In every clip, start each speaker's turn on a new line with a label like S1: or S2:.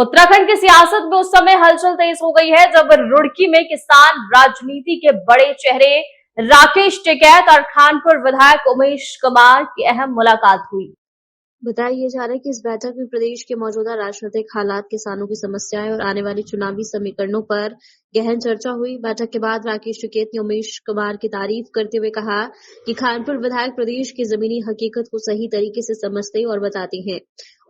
S1: उत्तराखंड की सियासत में उस समय हलचल तेज हो गई है जब रुड़की में किसान राजनीति के बड़े चेहरे राकेश टिकैत और खानपुर विधायक उमेश कुमार की अहम मुलाकात हुई। बताया जा रहा है कि इस बैठक में प्रदेश के मौजूदा राजनीतिक हालात, किसानों की समस्याएं और आने वाले चुनावी समीकरणों पर गहन चर्चा हुई। बैठक के बाद राकेश टिकैत ने उमेश कुमार की तारीफ करते हुए कहा कि खानपुर विधायक प्रदेश की जमीनी हकीकत को सही तरीके से समझते और बताते हैं।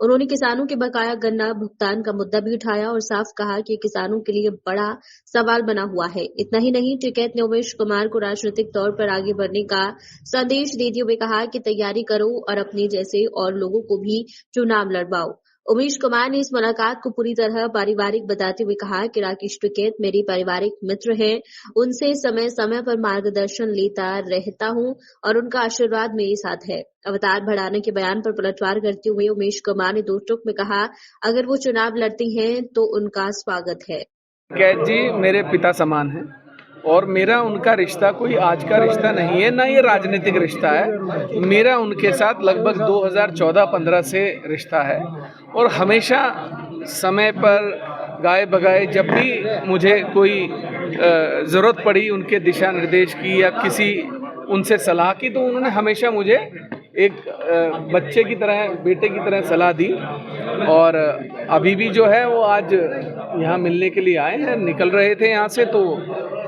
S1: उन्होंने किसानों के बकाया गन्ना भुगतान का मुद्दा भी उठाया और साफ कहा कि किसानों के लिए बड़ा सवाल बना हुआ है। इतना ही नहीं, टिकैत ने उमेश कुमार को राजनीतिक तौर पर आगे बढ़ने का संदेश देते हुए कहा कि तैयारी करो और अपने जैसे और लोगों को भी चुनाव लड़वाओ। उमेश कुमार ने इस मुलाकात को पूरी तरह पारिवारिक बताते हुए कहा कि राकेश टिकैत मेरे पारिवारिक मित्र हैं, उनसे समय समय पर मार्गदर्शन लेता रहता हूं और उनका आशीर्वाद मेरे साथ है। अवतार बढ़ाने के बयान पर पलटवार करते हुए उमेश कुमार ने दो टूक में कहा, अगर वो चुनाव लड़ते हैं तो उनका स्वागत है।
S2: टिकैत जी मेरे पिता समान हैं और मेरा उनका रिश्ता कोई आज का रिश्ता नहीं है, ना ये राजनीतिक रिश्ता है। मेरा उनके साथ लगभग 2014-15 से रिश्ता है और हमेशा समय पर गाए बगाए जब भी मुझे कोई ज़रूरत पड़ी उनके दिशा निर्देश की या किसी उनसे सलाह की, तो उन्होंने हमेशा मुझे एक बच्चे की तरह, बेटे की तरह सलाह दी। और अभी भी जो है वो आज यहाँ मिलने के लिए आए हैं, निकल रहे थे यहाँ से तो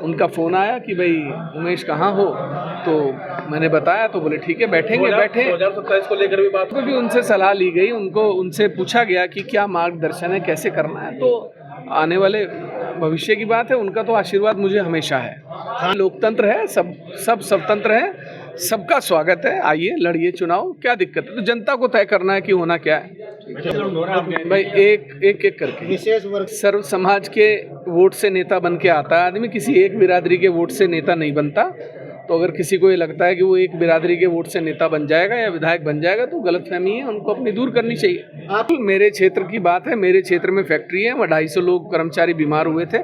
S2: उनका फ़ोन आया कि भाई उमेश कहाँ हो, तो मैंने बताया तो बोले ठीक है बैठेंगे। बैठे 2027 को लेकर भी बात को भी उनसे सलाह ली गई, उनसे पूछा गया कि क्या मार्गदर्शन है, कैसे करना है। तो आने वाले भविष्य की बात है, उनका तो आशीर्वाद मुझे हमेशा है। लोकतंत्र है, सब स्वतंत्र है, सबका स्वागत है, आइए लड़िए चुनाव, क्या दिक्कत है। तो जनता को तय करना है कि होना क्या है भाई, एक करके विशेष वर्ग सर्व समाज के वोट से नेता बन के आता है आदमी, किसी एक बिरादरी के वोट से नेता नहीं बनता। तो अगर किसी को ये लगता है कि वो एक बिरादरी के वोट से नेता बन जाएगा या विधायक बन जाएगा तो गलतफहमी है, उनको अपनी दूर करनी चाहिए। आप मेरे क्षेत्र की बात है, मेरे क्षेत्र में फैक्ट्री है, 250 लोग कर्मचारी बीमार हुए थे,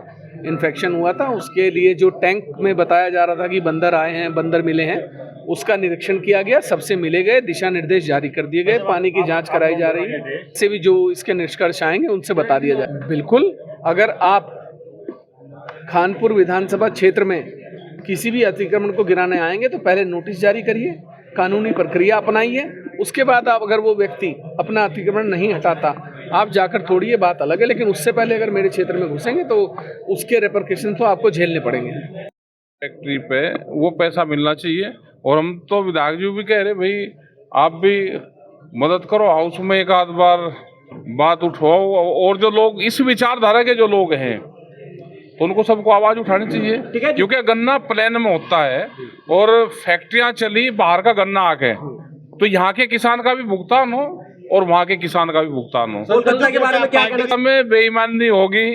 S2: इन्फेक्शन हुआ था। उसके लिए जो टैंक में बताया जा रहा था कि बंदर आए हैं, बंदर मिले हैं, उसका निरीक्षण किया गया, सबसे मिले गए, दिशा निर्देश जारी कर दिए गए, पानी की जांच कराई जा रही है। से भी जो इसके निष्कर्ष आएंगे उनसे बता दिया जाए। बिल्कुल, अगर आप खानपुर विधानसभा क्षेत्र में किसी भी अतिक्रमण को गिराने आएंगे तो पहले नोटिस जारी करिए, कानूनी प्रक्रिया अपनाइए, उसके बाद आप अगर वो व्यक्ति अपना अतिक्रमण नहीं हटाता आप जाकर तोड़िए, बात अलग है। लेकिन उससे पहले अगर मेरे क्षेत्र में घुसेंगे तो उसके रेपरकशन तो आपको झेलने पड़ेंगे।
S3: फैक्ट्री पे वो पैसा मिलना चाहिए और हम तो विधायक जी भी कह रहे भाई आप भी मदद करो, हाउस में एक आध बार बात उठवाओ। और जो लोग इस विचारधारा के जो लोग हैं तो उनको सबको आवाज उठानी चाहिए, क्योंकि गन्ना प्लेन में होता है और फैक्ट्रियां चली बाहर का गन्ना आके, तो यहाँ के किसान का भी भुगतान हो और वहाँ के किसान का भी भुगतान हो।
S4: गन्ना के बारे में क्या कहना?
S3: में बेईमानी होगी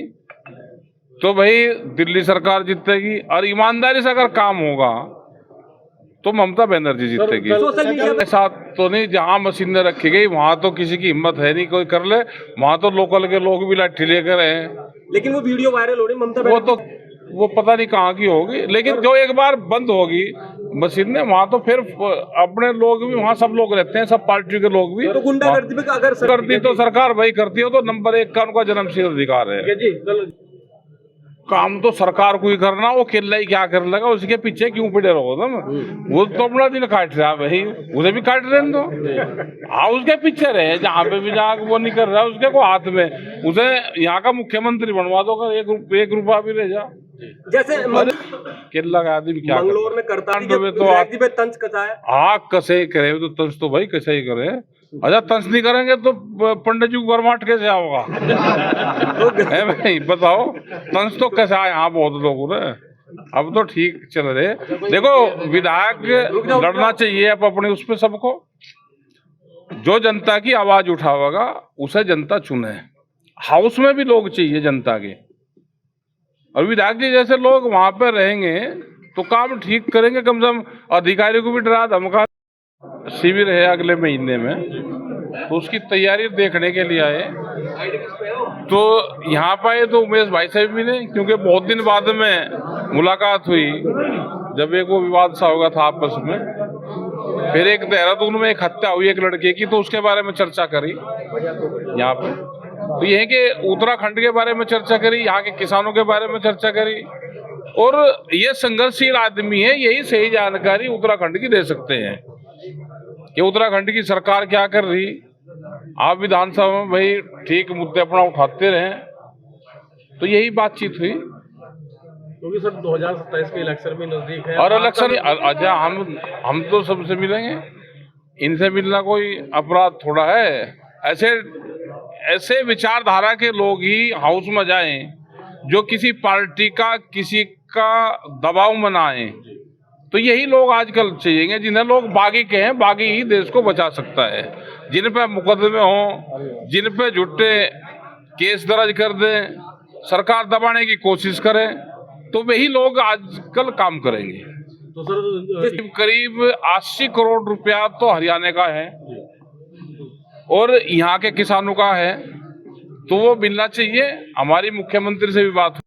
S3: तो भाई दिल्ली सरकार जीतेगी और ईमानदारी से अगर काम होगा तो ममता बनर्जी जीतेगी। ऐसा तो नहीं जहाँ मशीनें रखी गई वहाँ तो किसी की हिम्मत है नहीं कोई कर ले, वहाँ तो लोकल के लोग भी लाठी लेकर हैं।
S4: लेकिन वो वीडियो वायरल हो रही ममता
S3: वो तो वो पता नहीं कहाँ की होगी, लेकिन जो एक बार बंद होगी मशीनें वहाँ तो फिर अपने लोग भी, वहाँ सब लोग रहते हैं, सब पार्टी के लोग भी।
S4: तो गुंडागर्दी में अगर
S3: करती तो सरकार भाई करती हो तो नंबर 1 का उनका जन्मसिद्ध अधिकार है। काम तो सरकार को ही करना, वो किला ही क्या कर लगा, उसके पीछे क्यों पड़े रहो तुम? वो तो अपना दिन काट रहा भाई, उसे भी काट रहे तो हाँ उसके पीछे रहे, जहाँ पे भी जहाँ वो नहीं कर रहा उसके को हाथ में, उसे यहाँ का मुख्यमंत्री बनवा दो, अगर एक रुपया भी ले जा।
S4: जैसे
S3: किला का आदमी क्या
S4: मंगलोर में करता
S3: तो
S4: तंज कसा है,
S3: हाँ कसे करे तो तंज तो भाई कैसे ही करे। अच्छा तंज नहीं करेंगे तो पंडित जी को गरमाट कैसे आओगा? है भाई बताओ, तंज तो कैसा है यहाँ बहुत लोगों ने। अब तो ठीक चल रहे, देखो विधायक लड़ना चाहिए अब अपने उस पे, सबको जो जनता की आवाज उठावेगा उसे जनता चुने। हाउस में भी लोग चाहिए जनता के, और विधायक जी जैसे लोग वहां पर रहेंगे तो काम ठीक करेंगे। कम से कम अधिकारी को भी डरा धमका। शिविर है अगले महीने में, तो उसकी तैयारी देखने के लिए आए। तो यहाँ पे आए तो उमेश भाई साहब भी ने, क्योंकि बहुत दिन बाद में मुलाकात हुई जब एक वो विवाद सा हो गया था आपस में। फिर एक देहरादून में एक हत्या हुई एक लड़के की, तो उसके बारे में चर्चा करी यहाँ पे। तो ये है कि उत्तराखंड के बारे में चर्चा करी, यहाँ के किसानों के बारे में चर्चा करी, और ये संघर्षशील आदमी है, यही सही जानकारी उत्तराखंड की दे सकते हैं कि उत्तराखंड की सरकार क्या कर रही। आप विधानसभा में भाई ठीक मुद्दे अपना उठाते रहे, तो यही बातचीत हुई।
S4: क्योंकि सर 2027 के इलेक्शन भी नजदीक है
S3: और इलेक्शन अच्छा हम तो सबसे मिलेंगे, इनसे मिलना कोई अपराध थोड़ा है। ऐसे विचारधारा के लोग ही हाउस में जाएं जो किसी पार्टी का किसी का दबाव बनाएं, तो यही लोग आजकल चाहिए, जिन्हें लोग बागी कहें, बागी ही देश को बचा सकता है। जिन पे मुकदमे हों, जिन पे झूठे केस दर्ज कर दें, सरकार दबाने की कोशिश करें, तो वही लोग आजकल काम करेंगे।
S4: तो सर
S3: करीब 80 करोड़ रुपया तो हरियाणा का है और यहाँ के किसानों का है, तो वो मिलना चाहिए। हमारी मुख्यमंत्री से भी बात